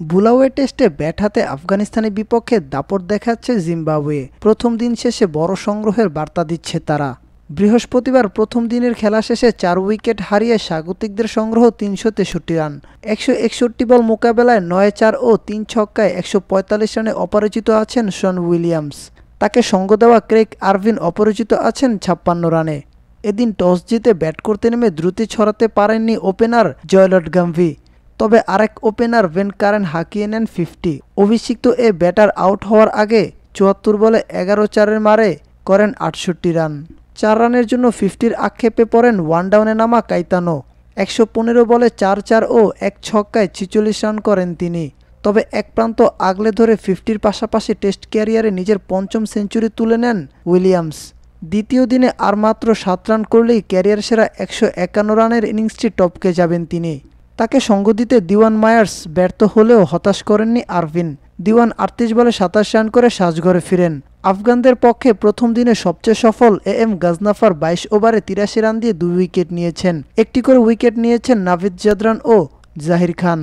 Bulawayo টেস্টে bat হাতে আফগানিস্তানের বিপক্ষে দাপট দেখাচ্ছে জিম্বাবুয়ে। প্রথম দিন শেষে বড় সংগ্রহের বার্তা দিচ্ছে তারা। বৃহস্পতিবার প্রথম দিনের খেলা শেষে ৪ উইকেট হারিয়ে স্বাগতিকদের সংগ্রহ ৩৬৩ রান। ১৬১ বল মোকাবেলায় ৯-৪ ও ৩ ছক্কায় ১৪৫ রানে অপরাজিত আছেন শন উইলিয়ামস। তাকে সঙ্গ দেওয়া ক্রেগ আরভিন অপরাজিত আছেন ৫৬ রানে। এদিন টস জিতে ব্যাট করতে নেমে দ্রুতি ছড়াতে পারেননি ওপেনার জয়লট গাম্ভি। তবে আরেক ওপেনার ভেন কারেন হাঁকিয়ে নেন ৫০। অভিষিক্ত এ ব্যাটার আউট হওয়ার আগে ৭৪ বলে ১১-৪ মারে করেন ৬৮ রান। ৪ রানের জন্য ৫০-র আক্ষেপে পড়েন ওয়ানডাউনে নামা কাইতানো। ১১৫ বলে ৪-৪ ও ১ ছক্কায় ৪৬ রান করেন তিনি। তবে এক প্রান্ত আগলে ধরে ৫০-র পাশাপাশি টেস্ট ক্যারিয়ারে নিজের পঞ্চম সেঞ্চুরি তুলে নেন উইলিয়ামস। দ্বিতীয় দিনে আর মাত্র ৭ রান করলেই ক্যারিয়ার সেরা ১৫১ রানের ইনিংসটি টপকে যাবেন তিনি। তাকে সঙ্গ দিতে দিওয়ান মায়ার্স ব্যর্থ হলেও হতাশ করেননি আরভিন। দিওয়ান ৩৮ বলে ২৭ রান করে সাজঘরে ফিরেন। আফগানদের পক্ষে প্রথম দিনে সবচেয়ে সফল এম গাজনাফার ২২ ওভারে ৮৩ রান দিয়ে ২ উইকেট নিয়েছেন। একটি করে উইকেট নিয়েছেন নাভিদ জাদরান ও জাহির খান।